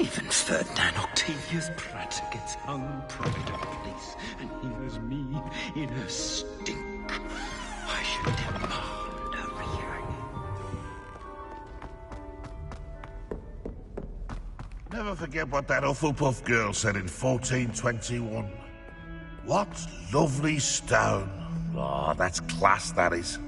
Even Ferdinand Octavius Pratt gets hung pride of place, and here's me in a stink. I should demand a re-hanging. Never forget what that Hufflepuff girl said in 1421. What lovely stone. Oh, that's class, that is.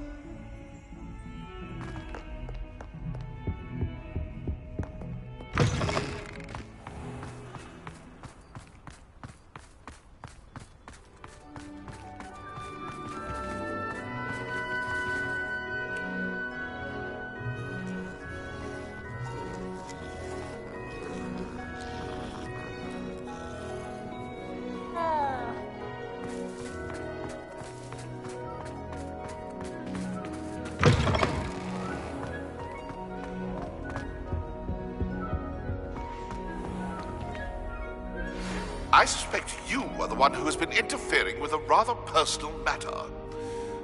I suspect you are the one who has been interfering with a rather personal matter.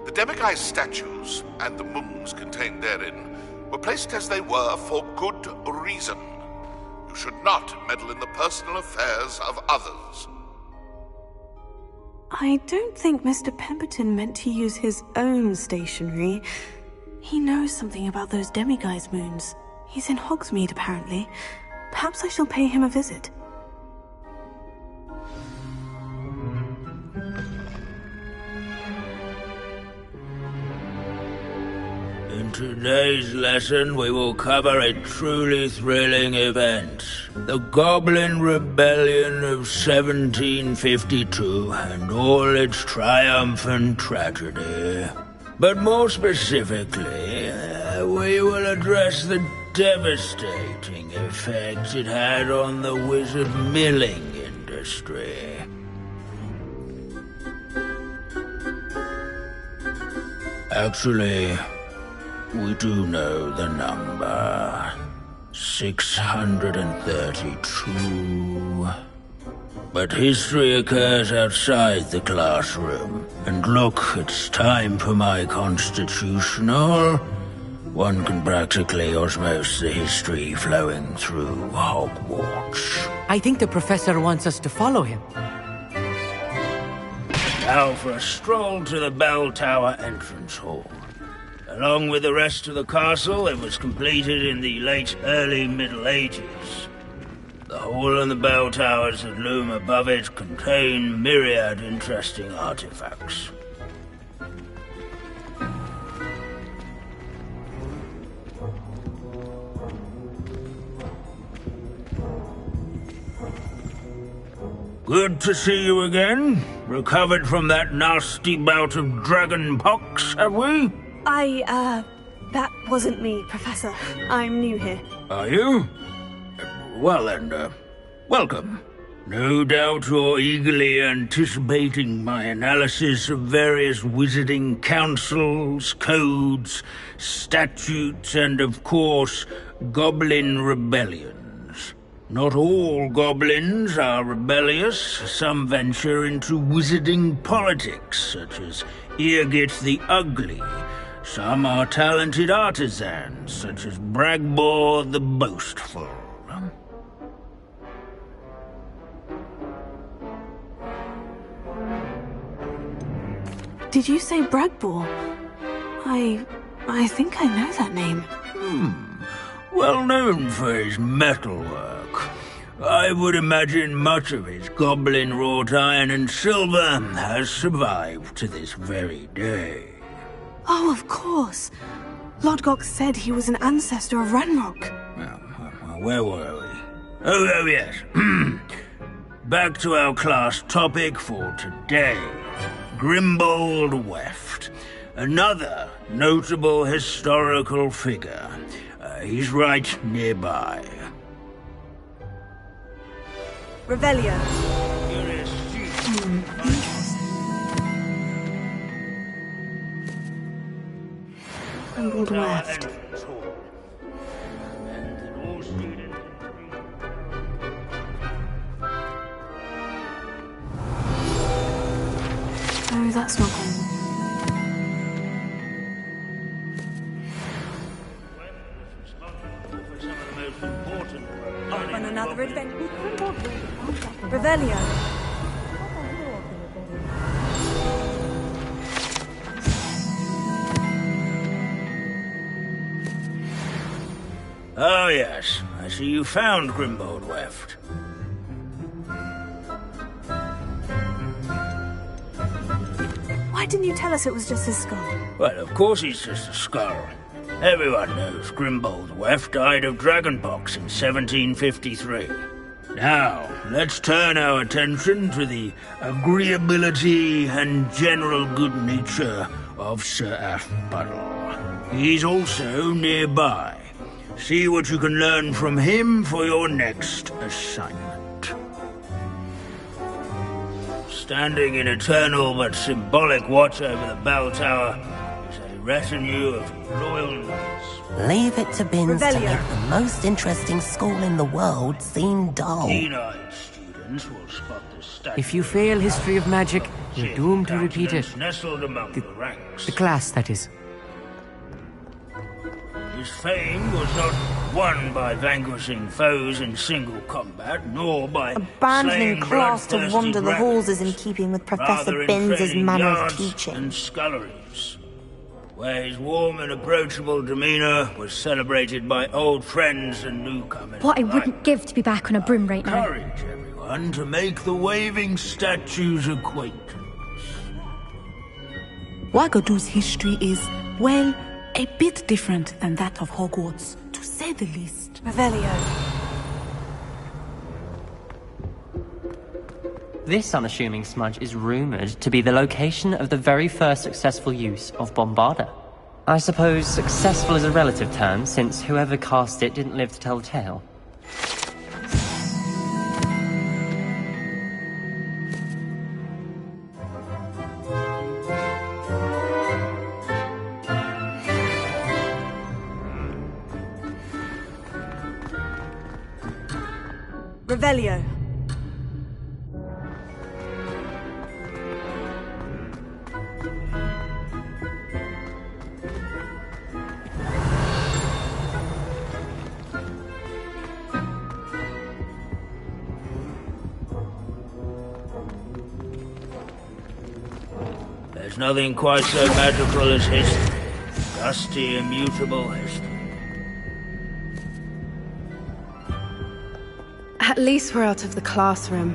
The demiguise statues and the moons contained therein were placed as they were for good reason. You should not meddle in the personal affairs of others. I don't think Mr. Pemberton meant to use his own stationery. He knows something about those demiguise moons. He's in Hogsmeade, apparently. Perhaps I shall pay him a visit. In today's lesson, we will cover a truly thrilling event. The Goblin Rebellion of 1752 and all its triumphant tragedy. But more specifically, we will address the devastating effects it had on the wizard milling industry. Actually, we do know the number. 632. But history occurs outside the classroom. And look, it's time for my constitutional. One can practically osmose the history flowing through Hogwarts. I think the professor wants us to follow him. Now for a stroll to the bell tower entrance hall. Along with the rest of the castle, it was completed in the early Middle Ages. The hall and the bell towers that loom above it contain myriad interesting artifacts. Good to see you again. Recovered from that nasty bout of dragon pox, have we? That wasn't me, Professor. I'm new here. Are you? Well then, welcome. No doubt you're eagerly anticipating my analysis of various wizarding councils, codes, statutes, and of course, goblin rebellions. Not all goblins are rebellious. Some venture into wizarding politics, such as Eargit the Ugly. Some are talented artisans, such as Bragbor the Boastful. Did you say Bragbor? I think I know that name. Well known for his metalwork. I would imagine much of his goblin wrought iron and silver has survived to this very day. Oh, of course. Lodgok said he was an ancestor of Ranrock. Where were we? Oh yes. Back to our class topic for today. Grimbold Weft. Another notable historical figure. He's right nearby. Revelio. Grimbold Weft. Oh, that's not him. For some of the most important. Off on another adventure. Revelio. Oh yes, I see you found Grimbold Weft. Why didn't you tell us it was just his skull? Well, of course he's just a skull. Everyone knows Grimbold Weft died of dragonpox in 1753. Now, let's turn our attention to the agreeability and general good nature of Sir Aphpuddle. He's also nearby. See what you can learn from him for your next assignment. Standing in eternal but symbolic watch over the bell tower is a retinue of loyal knights. Leave it to Binns to Revelio. make the most interesting school in the world seem dull. Keen-eyed students will spot the statue. If you fail history of magic, you're doomed to repeat it. Nestled among the ranks. The class, that is. His fame was not won by vanquishing foes in single combat, nor by Abandoning slaying class to bloodthirsty wander the halls is in dragons, keeping with rather Professor in Binns' training manner of yards teaching. and sculleries, where his warm and approachable demeanor was celebrated by old friends and newcomers. What I alike. wouldn't give to be back on a broom right now. Encourage everyone to make the waving statue's acquaintance. Wagadu's history is, well, a bit different than that of Hogwarts, to say the least. Revelio. This unassuming smudge is rumoured to be the location of the very first successful use of Bombarda. I suppose successful is a relative term, since whoever cast it didn't live to tell the tale. Revelio. There's nothing quite so magical as history. Dusty, immutable history. At least we're out of the classroom.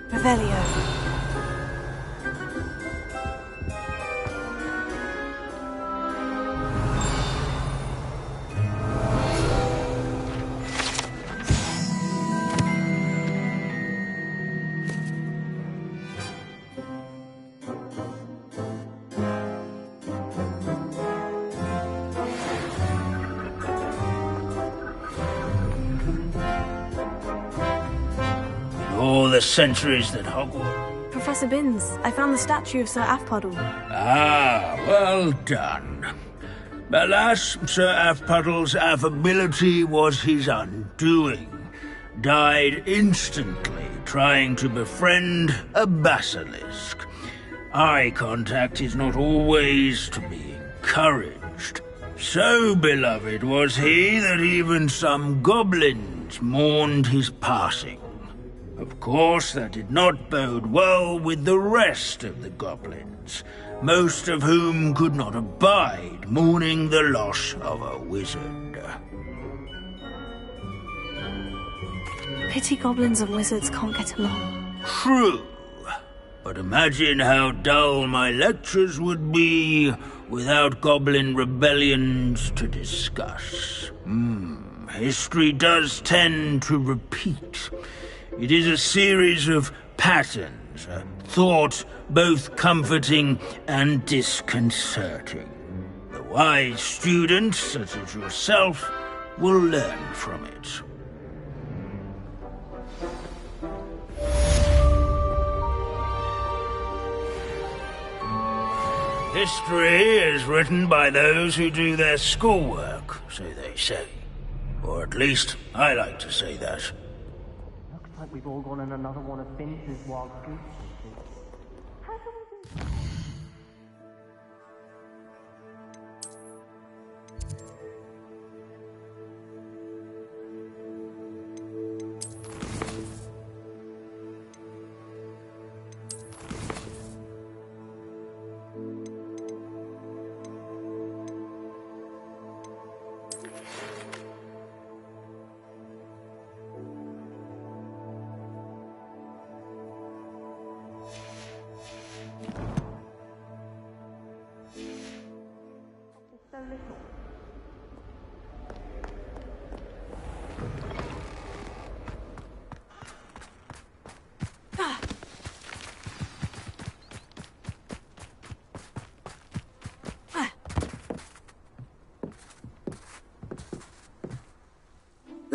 Revelio. All the centuries that Hogwarts... Professor Binns, I found the statue of Sir Aphpuddle. Ah, well done. Alas, Sir Aphpuddle's affability was his undoing. Died instantly trying to befriend a basilisk. Eye contact is not always to be encouraged. So beloved was he that even some goblins mourned his passing. Of course, that did not bode well with the rest of the goblins, most of whom could not abide mourning the loss of a wizard. Pity goblins and wizards can't get along. True, but imagine how dull my lectures would be without goblin rebellions to discuss. History does tend to repeat. It is a series of patterns, a thought both comforting and disconcerting. The wise students, such as yourself, will learn from it. History is written by those who do their schoolwork, so they say. Or at least, I like to say that. Looks like we've all gone on another one of Binns' wild goose chases.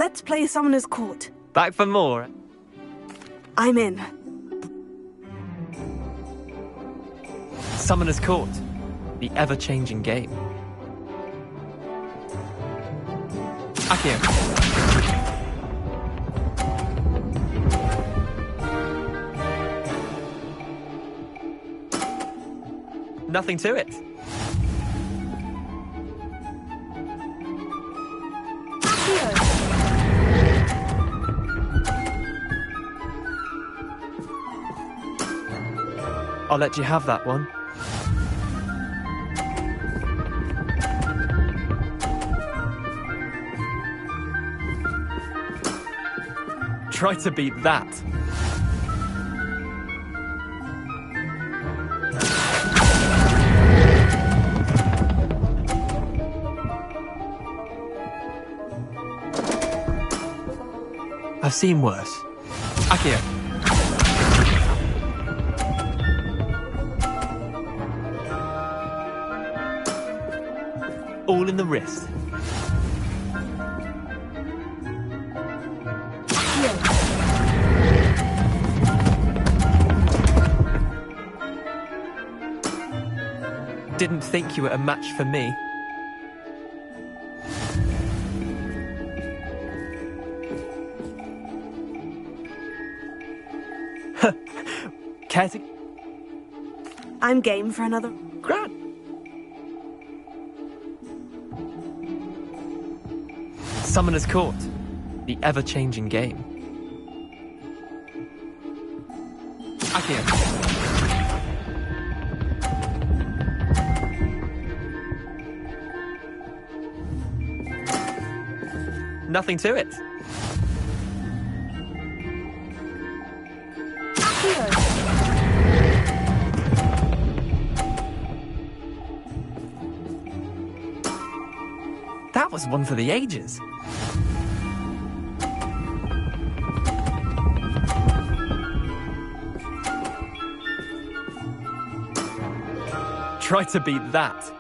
Let's play Summoner's Court. Back for more. I'm in. Summoner's Court. The ever-changing game. Akio. Nothing to it. I'll let you have that one. Try to beat that. I've seen worse. Akio. All in the wrist. Didn't think you were a match for me. Care to... I'm game for another... Grand. Summoner's Court. The ever-changing game. Akio. Nothing to it. That was one for the ages. Try to beat that.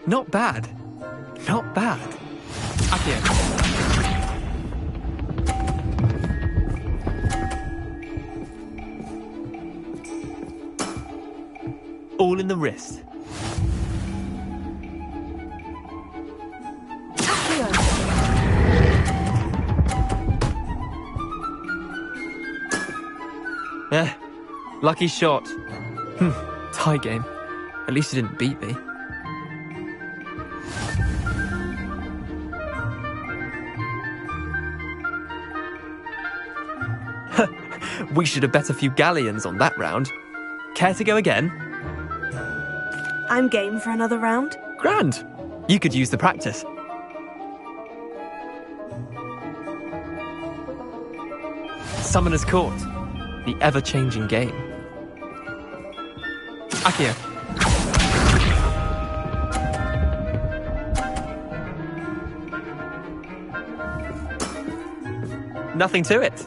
Not bad. Not bad. Akio. All in the wrist. Lucky shot. Tie game. At least you didn't beat me. We should have bet a few galleons on that round. Care to go again? I'm game for another round. Grand. You could use the practice. Summoner's Court. The ever-changing game. Akio. Nothing to it.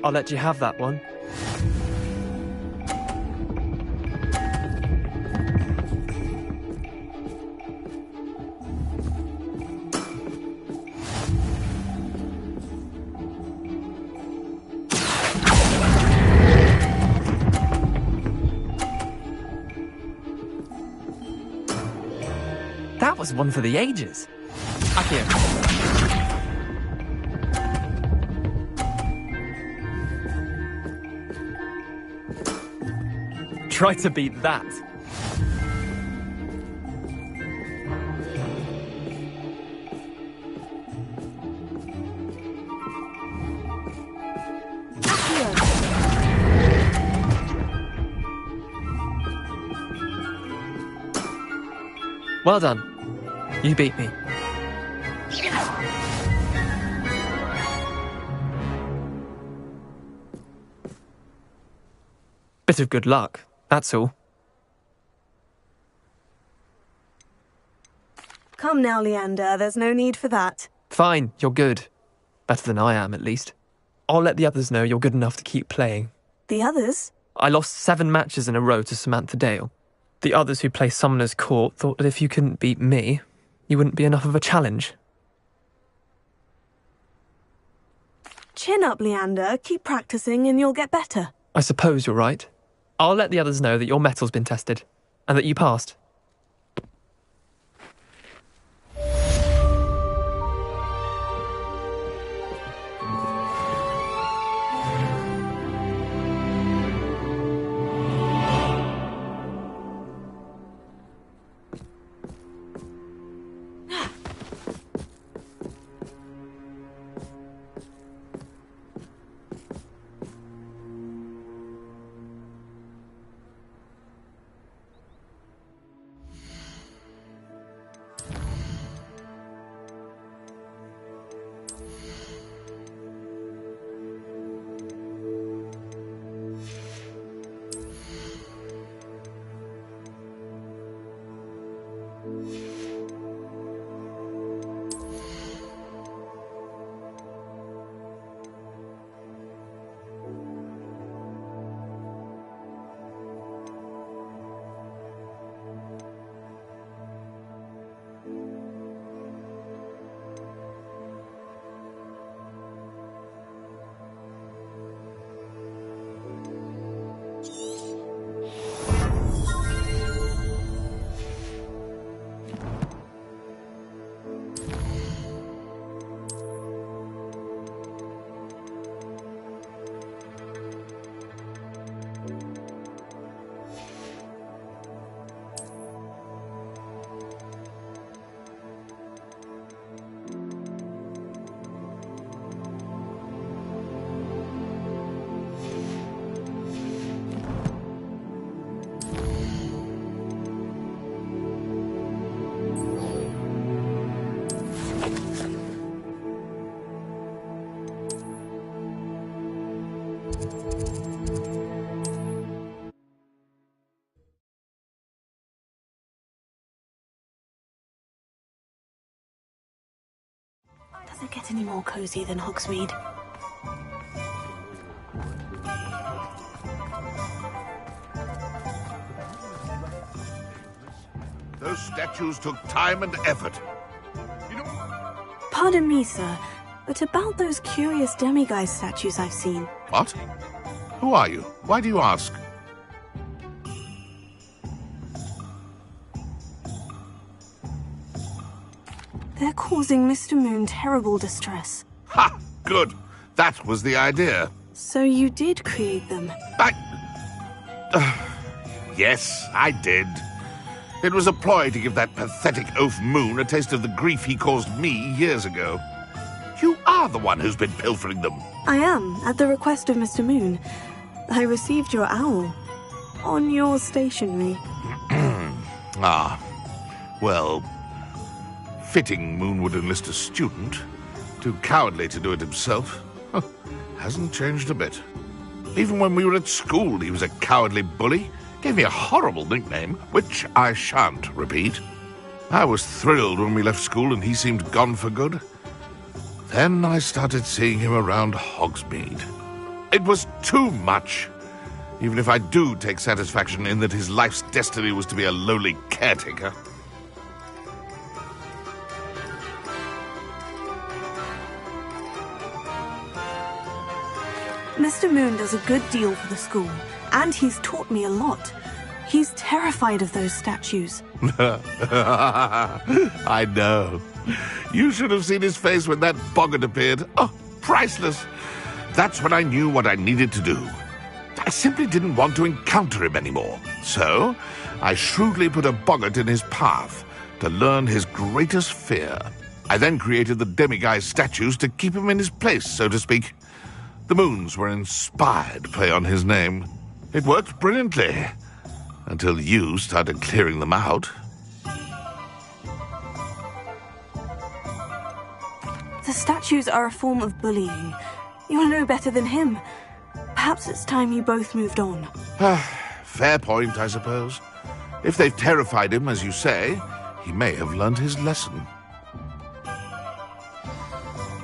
I'll let you have that one. That was one for the ages. Akio. Try to beat that. Well done. You beat me. Bit of good luck, that's all. Come now, Leander, there's no need for that. Fine, you're good. Better than I am, at least. I'll let the others know you're good enough to keep playing. The others? I lost 7 matches in a row to Samantha Dale. The others who play Summoner's Court thought that if you couldn't beat me, you wouldn't be enough of a challenge. Chin up, Leander. Keep practicing and you'll get better. I suppose you're right. I'll let the others know that your metal's been tested, and that you passed. Does it get any more cozy than Hogsmeade? Those statues took time and effort. Pardon me, sir, but about those curious demiguise statues I've seen. What? Who are you? Why do you ask? They're causing Mr. Moon terrible distress. Ha! Good. That was the idea. So you did create them? Yes, I did. It was a ploy to give that pathetic oaf Moon a taste of the grief he caused me years ago. You are the one who's been pilfering them. I am, at the request of Mr. Moon. I received your owl. On your stationery. Ah. Well, fitting Moon would enlist a student. Too cowardly to do it himself. Hasn't changed a bit. Even when we were at school, he was a cowardly bully. Gave me a horrible nickname, which I shan't repeat. I was thrilled when we left school and he seemed gone for good. Then I started seeing him around Hogsmeade. It was too much. Even if I do take satisfaction in that his life's destiny was to be a lowly caretaker. Mr. Moon does a good deal for the school, and he's taught me a lot. He's terrified of those statues. I know. You should have seen his face when that boggart appeared. Oh, priceless. That's when I knew what I needed to do. I simply didn't want to encounter him anymore. So, I shrewdly put a boggart in his path to learn his greatest fear. I then created the demiguise statues to keep him in his place, so to speak. The moons were inspired play on his name. It worked brilliantly. Until you started clearing them out. The statues are a form of bullying. You're no better than him. Perhaps it's time you both moved on. Fair point, I suppose. If they've terrified him, as you say, He may have learned his lesson.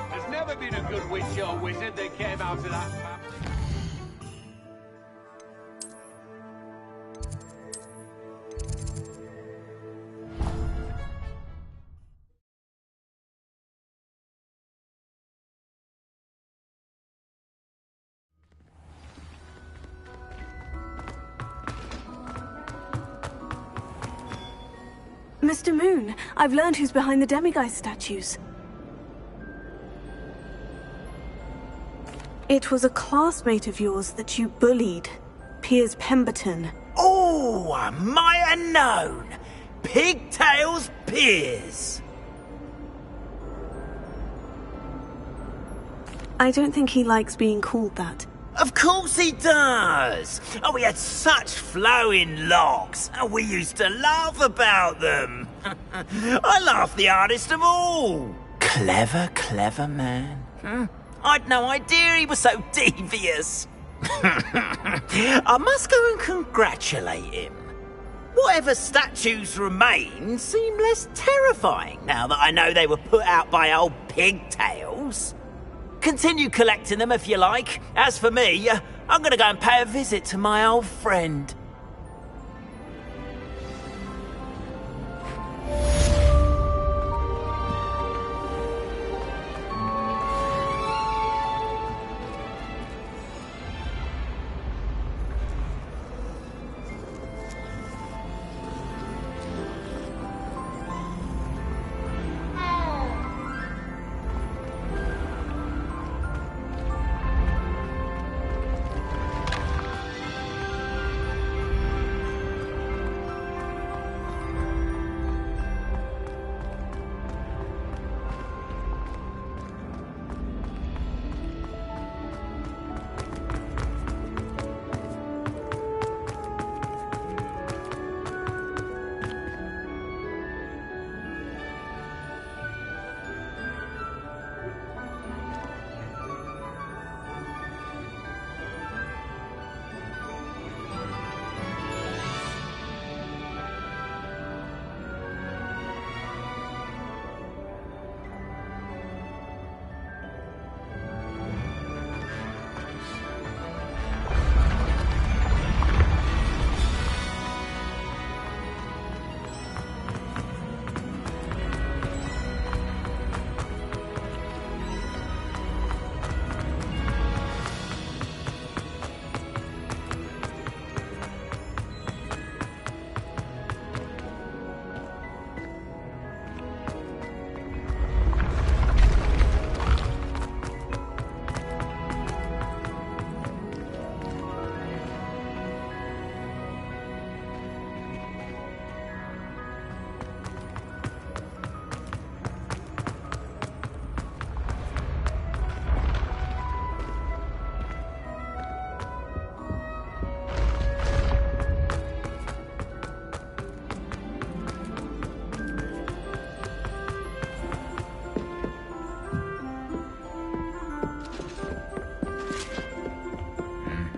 There's never been a good witch or wizard that came out of that map. Mr. Moon, I've learned who's behind the demiguise statues. It was a classmate of yours that you bullied, Piers Pemberton. Oh, I might have known. Pigtails Piers. I don't think he likes being called that. Of course he does! Oh, we had such flowing locks, and we used to laugh about them. I laughed the hardest of all. Clever, clever man. I'd no idea he was so devious. I must go and congratulate him. Whatever statues remain seem less terrifying now that I know they were put out by old pigtails. Continue collecting them if you like. As for me, I'm gonna go and pay a visit to my old friend.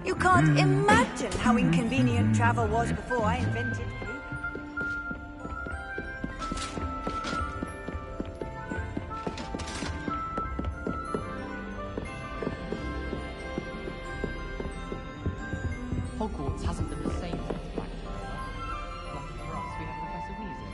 You can't imagine how inconvenient travel was before I invented food. Hogwarts hasn't been the same since Black Friday. Lucky for us, we have Professor Weasley.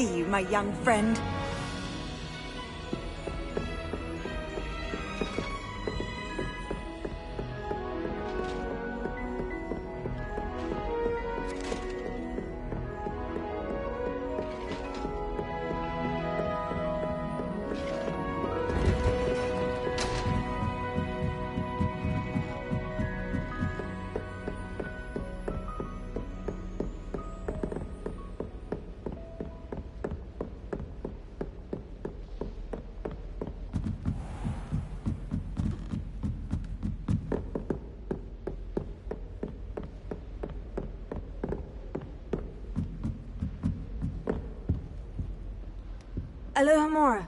see you, my young friend. Alohomora.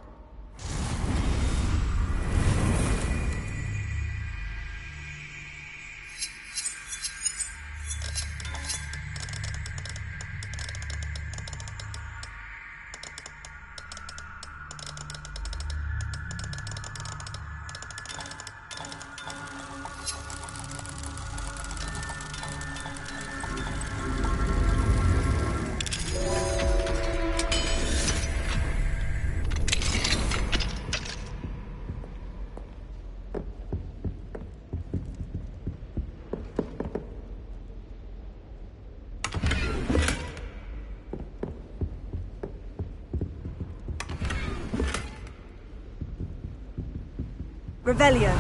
Revelio.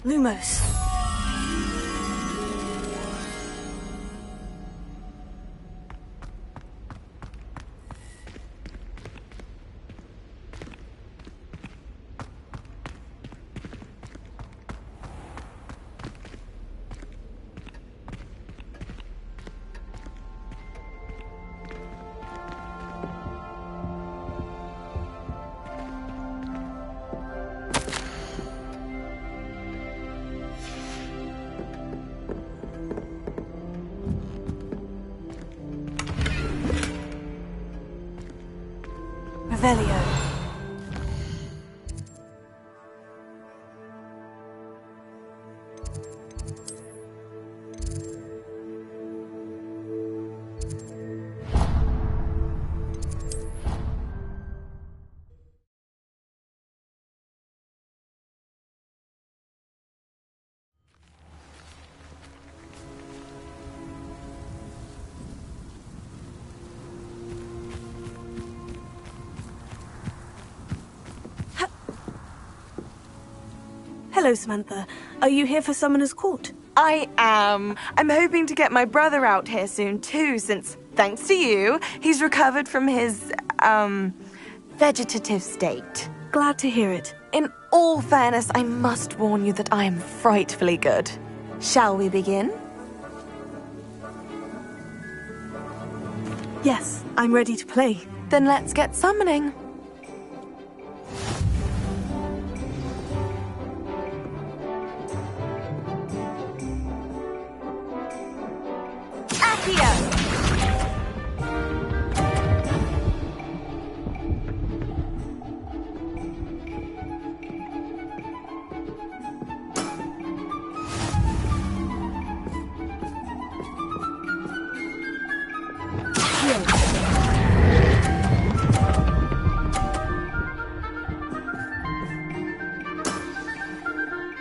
Lumos. Revelio. Hello, Samantha. Are you here for Summoner's Court? I am. I'm hoping to get my brother out here soon, too, since, thanks to you, he's recovered from his, vegetative state. Glad to hear it. In all fairness, I must warn you that I am frightfully good. Shall we begin? Yes, I'm ready to play. Then let's get summoning.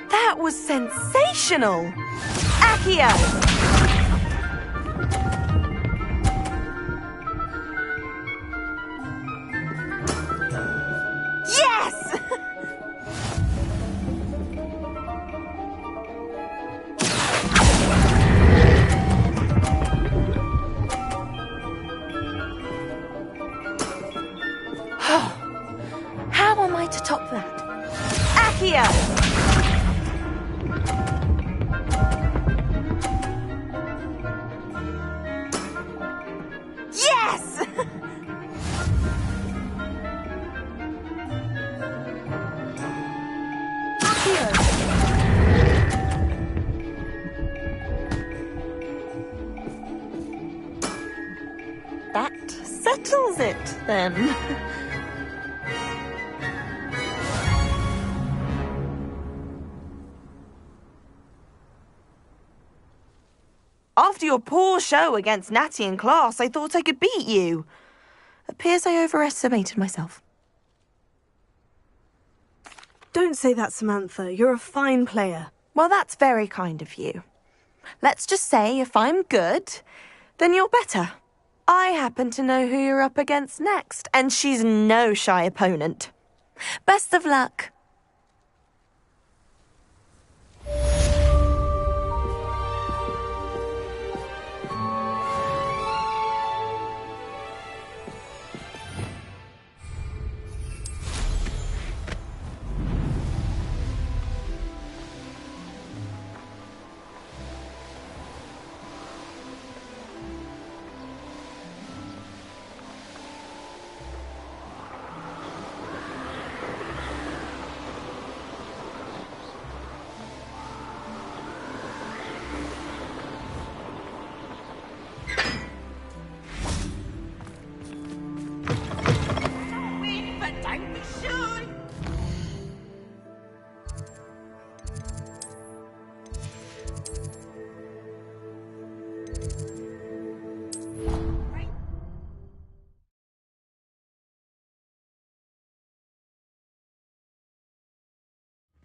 That was sensational! Accio! Yes! How am I to top that? Accio! Yes! That settles it, then. After your poor show against Natty in class, I thought I could beat you. Appears I overestimated myself. Don't say that, Samantha. You're a fine player. Well, that's very kind of you. Let's just say if I'm good, then you're better. I happen to know who you're up against next, and she's no shy opponent. Best of luck.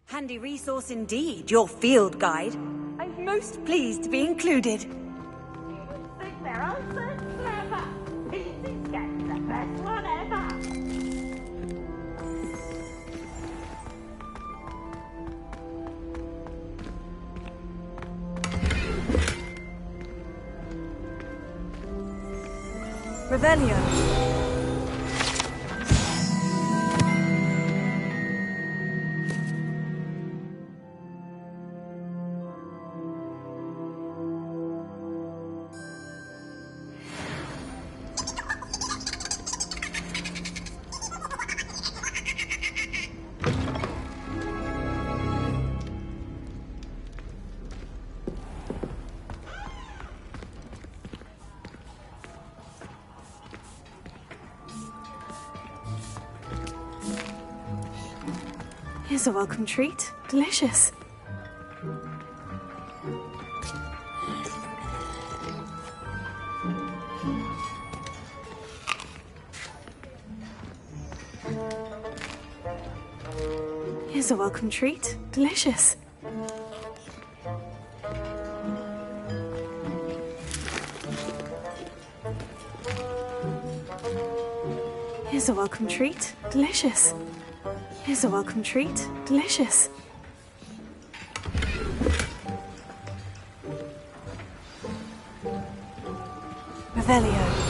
Handy resource indeed, your field guide. I'm most pleased to be included. They're all so clever. Easy gets the best one ever. Revelio. Here's a welcome treat. Delicious. Here's a welcome treat. Delicious. Here's a welcome treat. Delicious. Here's a welcome treat. Delicious. Revelio.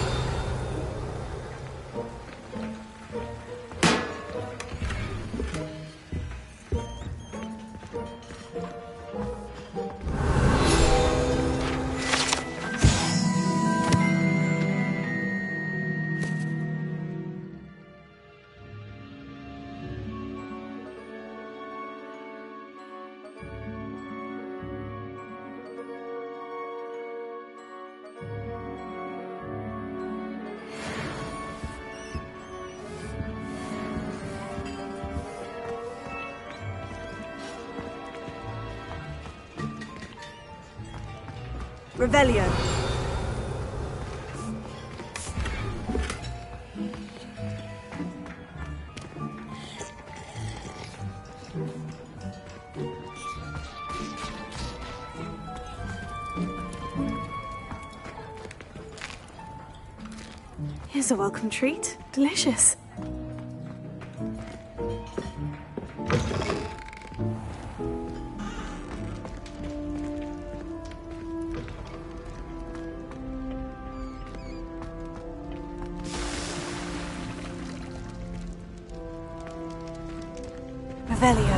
Revelio. Here's a welcome treat. Delicious. Revelio.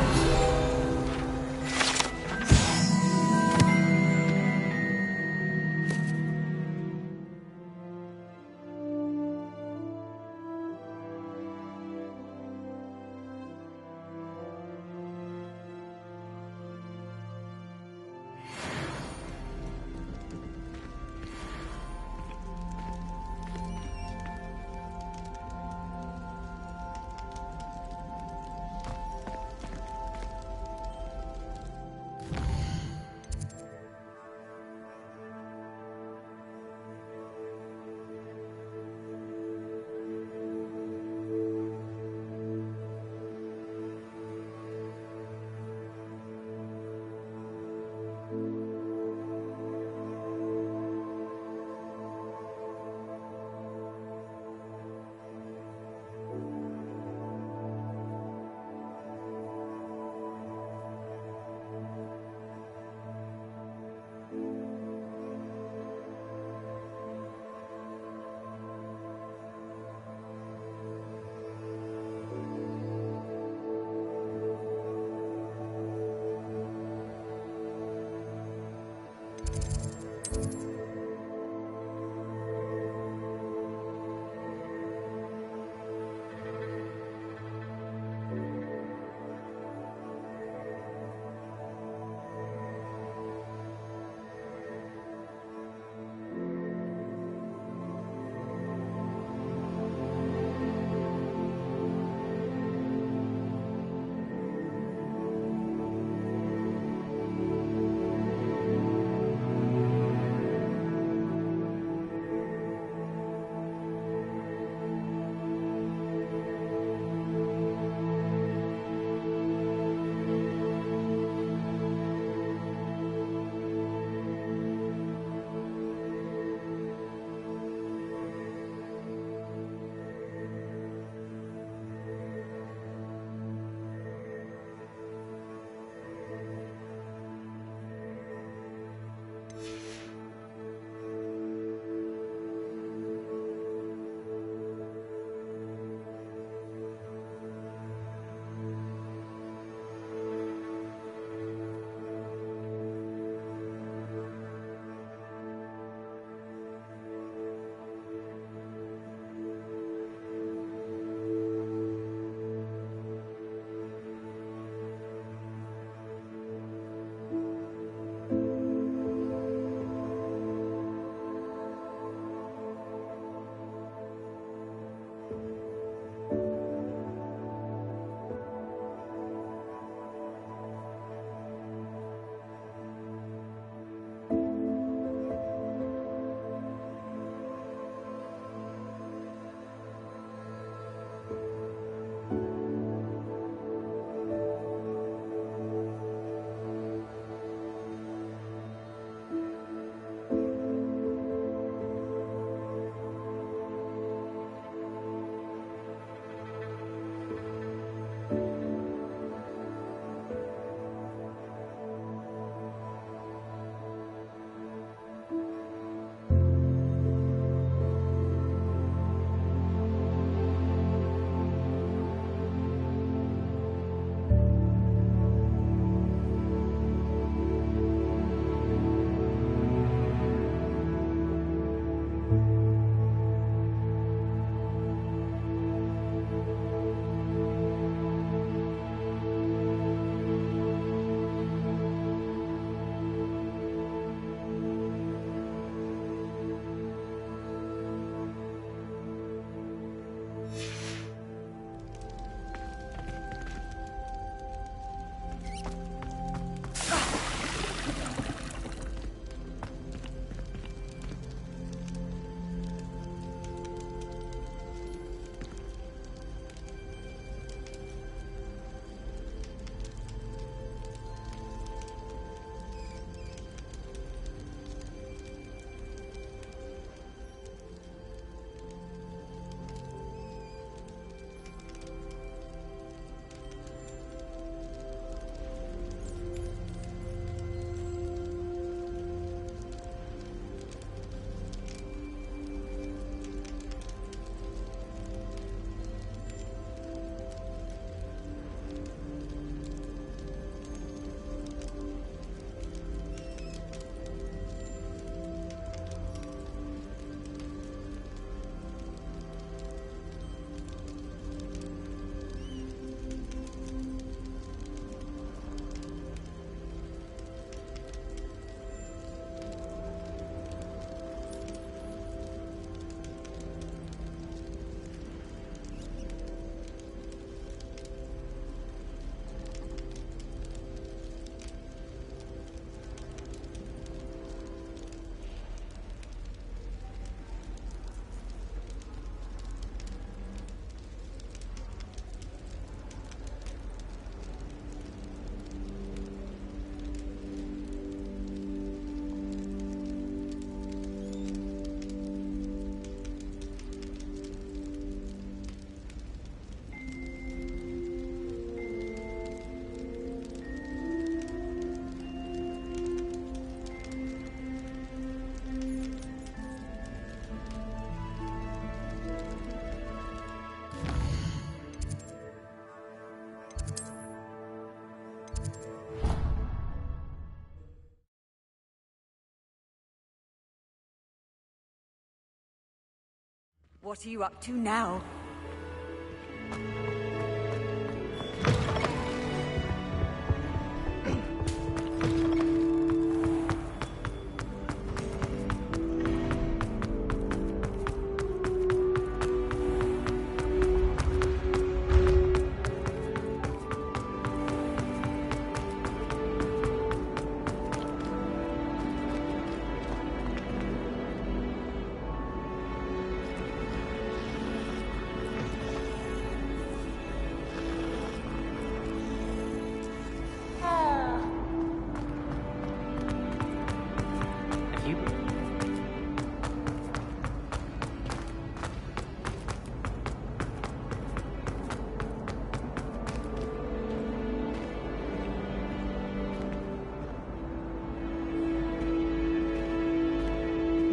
What are you up to now?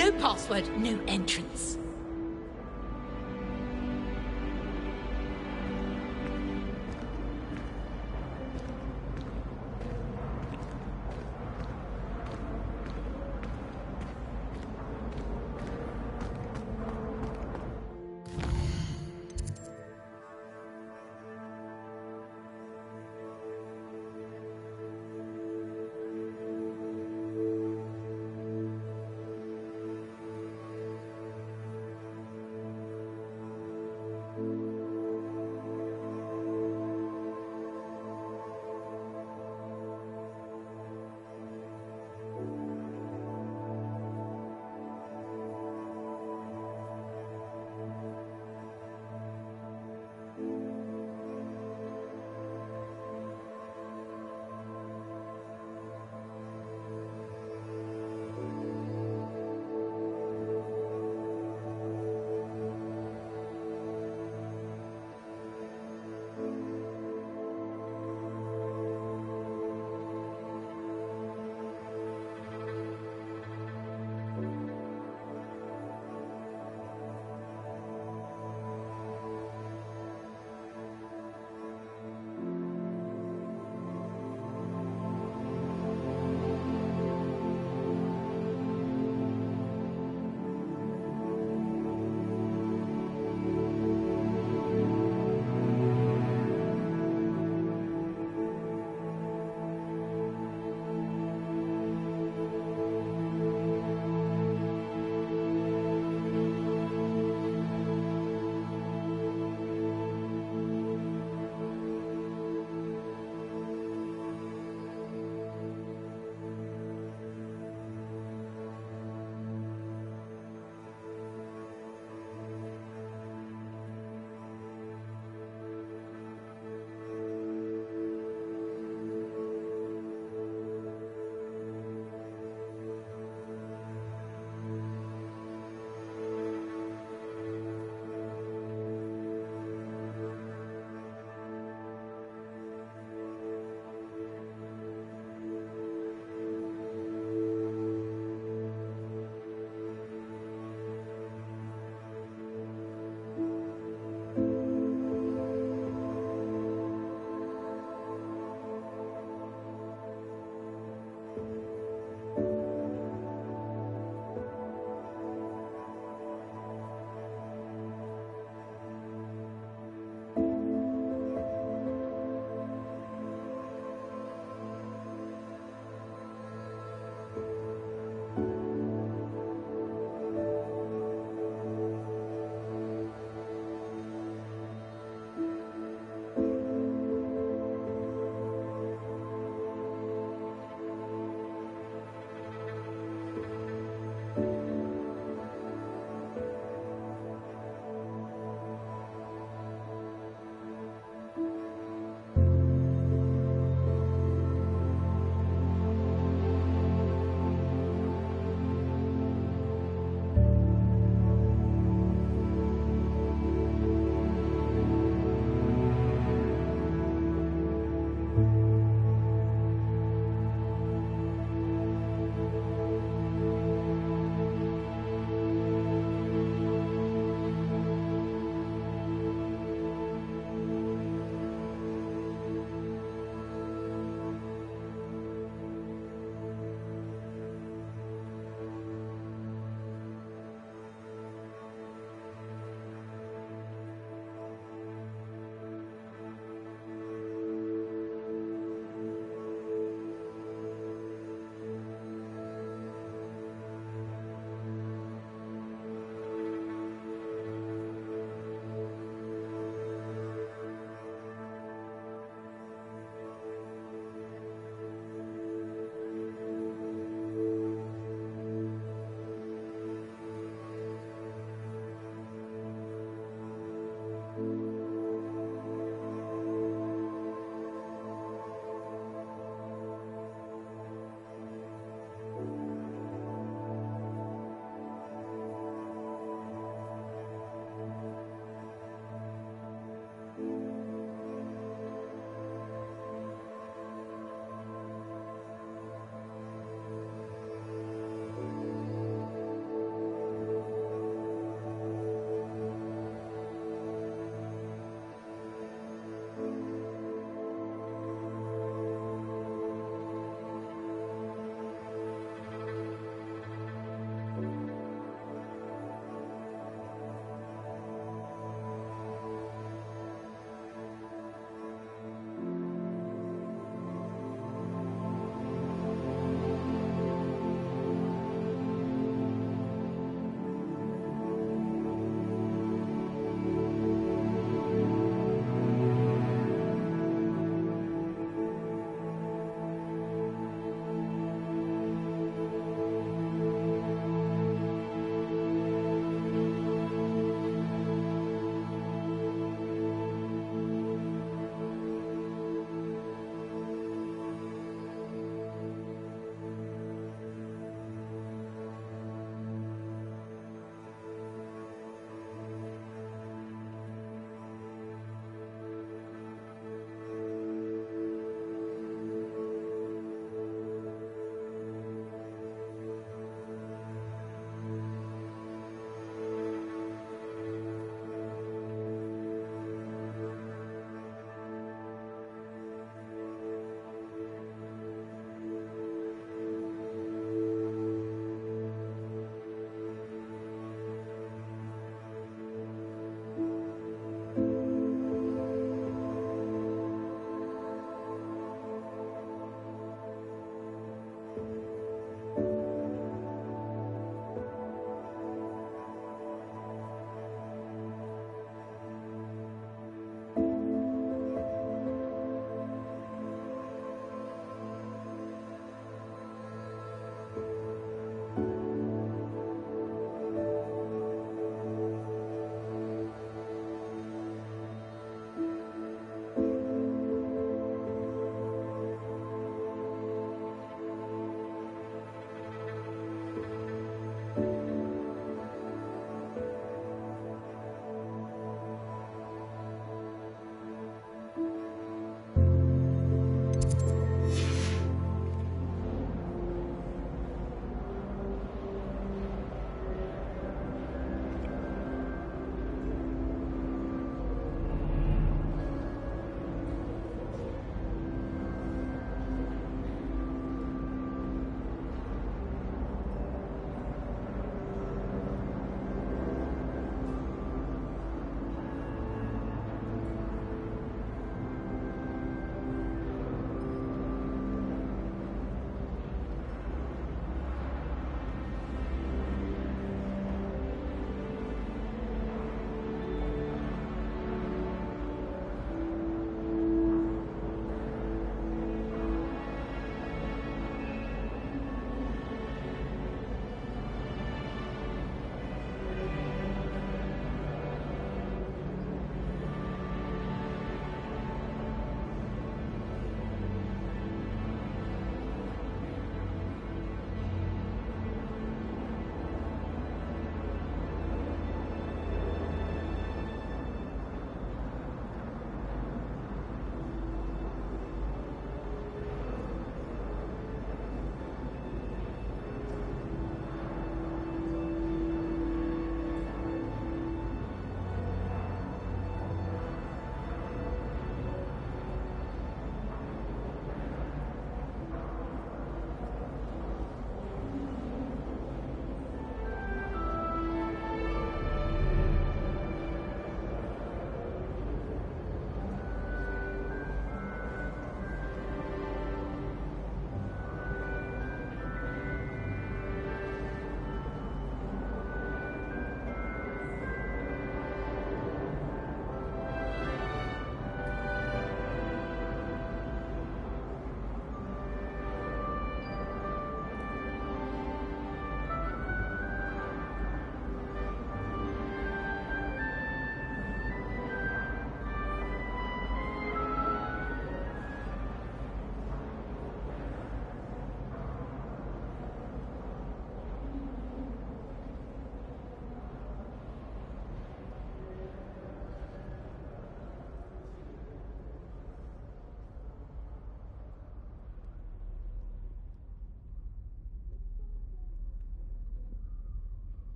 No password, no entrance.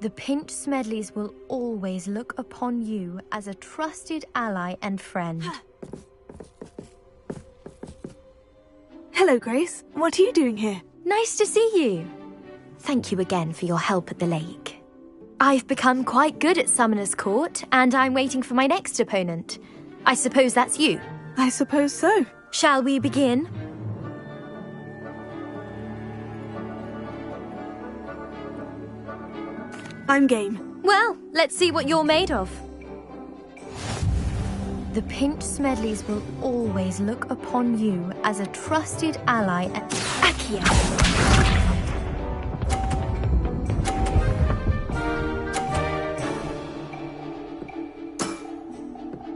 The Pinch Smedleys will always look upon you as a trusted ally and friend. Hello, Grace. What are you doing here? Nice to see you. Thank you again for your help at the lake. I've become quite good at Summoner's Court, and I'm waiting for my next opponent. I suppose that's you. I suppose so. Shall we begin? I'm game. Well, let's see what you're made of. The Pinch Smedleys will always look upon you as a trusted ally and... Akia!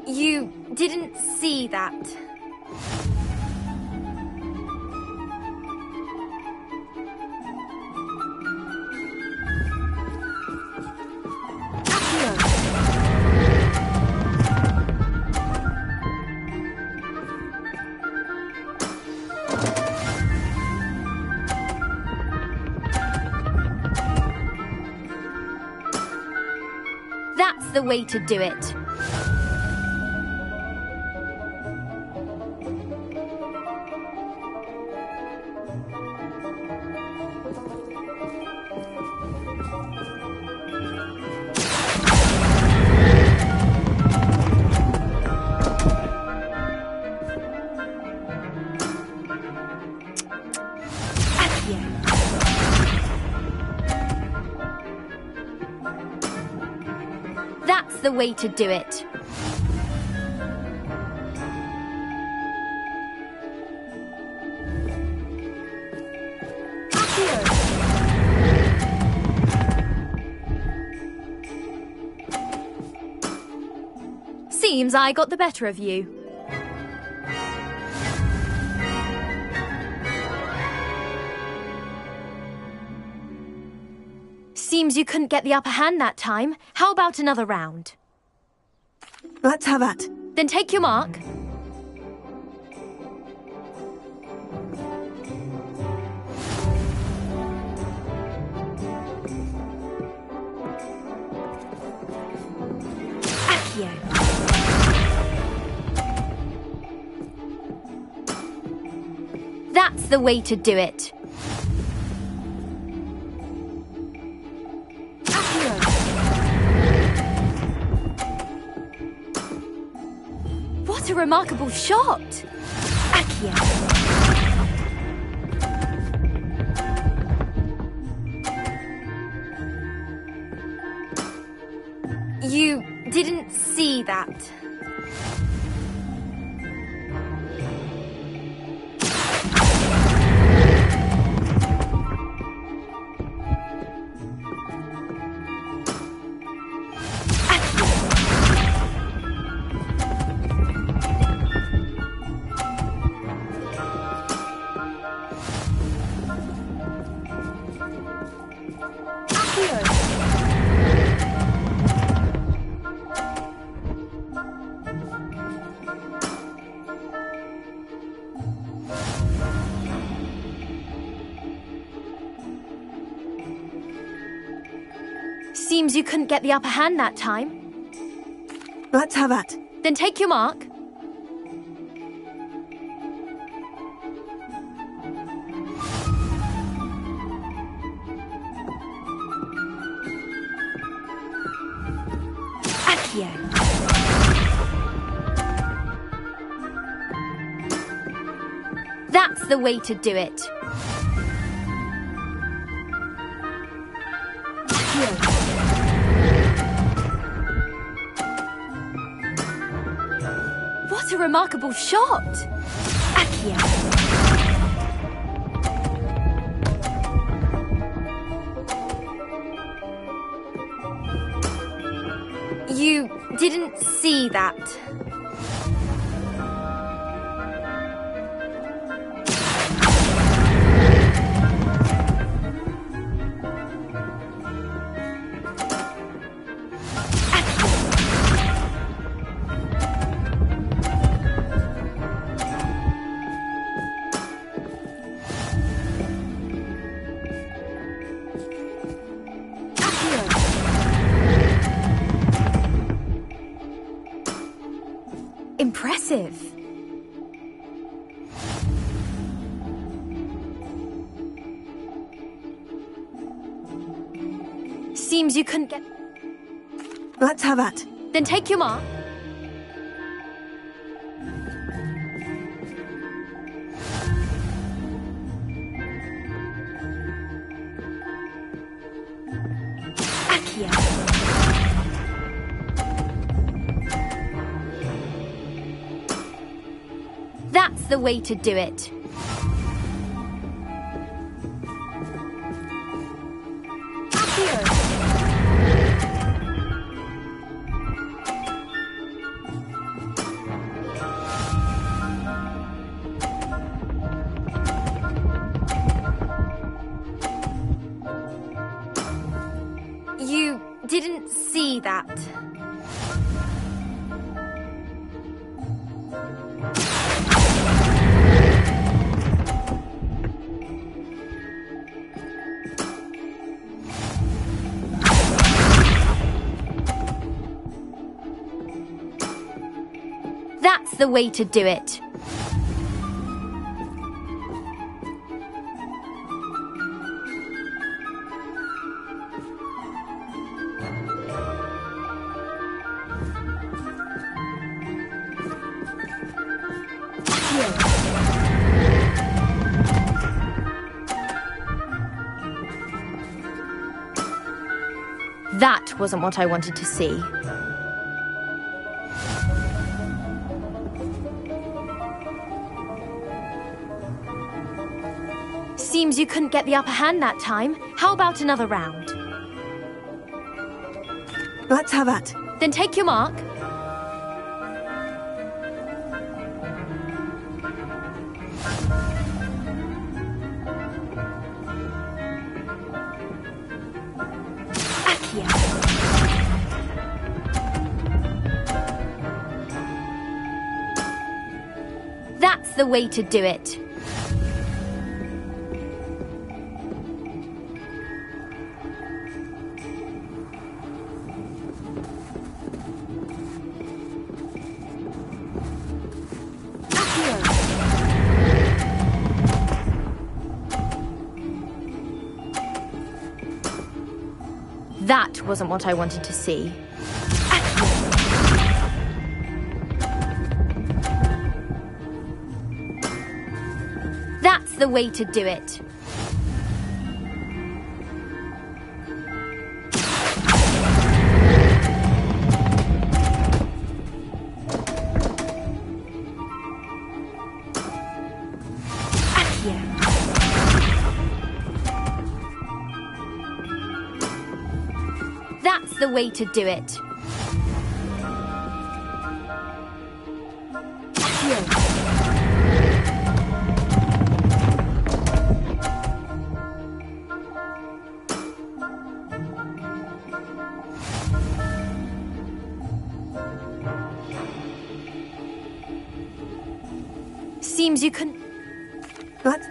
You didn't see that. That's the way to do it. That's the way to do it. Seems I got the better of you. Seems you couldn't get the upper hand that time. How about another round? Let's have at. Then take your mark. Accio. That's the way to do it. What a remarkable shot! Accio. You didn't see that. Seems you couldn't get the upper hand that time. Let's have at. Then take your mark. Accio. That's the way to do it. What a remarkable shot! Accio. You didn't see that. Impressive. Seems you couldn't get... Let's have at. Then take your mark. Accio. That's the way to do it. You didn't see that. That's the way to do it. That wasn't what I wanted to see. Seems you couldn't get the upper hand that time. How about another round? Let's have at. Then take your mark. the way to do it. That wasn't what I wanted to see. That's the way to do it. That's the way to do it. Seems you couldn't... What?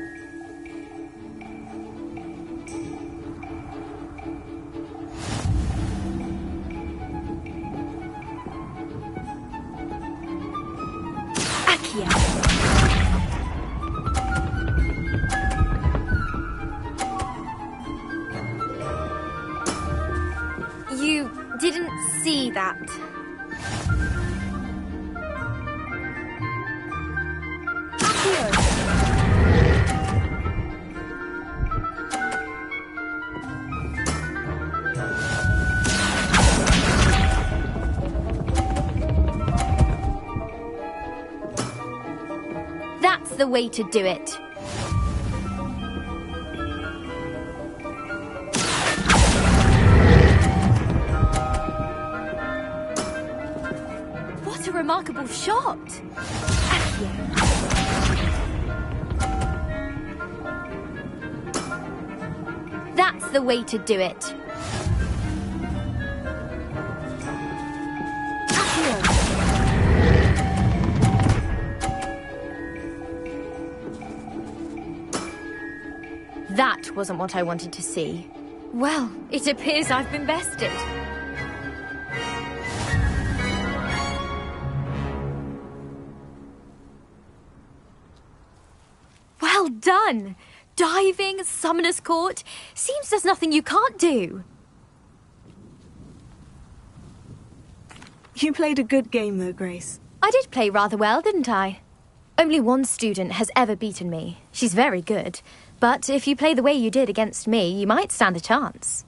You didn't see that. That's the way to do it. What a remarkable shot! That's the way to do it. That wasn't what I wanted to see. Well, it appears I've been bested. Well done! Diving, Summoner's Court. Seems there's nothing you can't do. You played a good game though, Grace. I did play rather well, didn't I? Only one student has ever beaten me. She's very good. But if you play the way you did against me, you might stand a chance.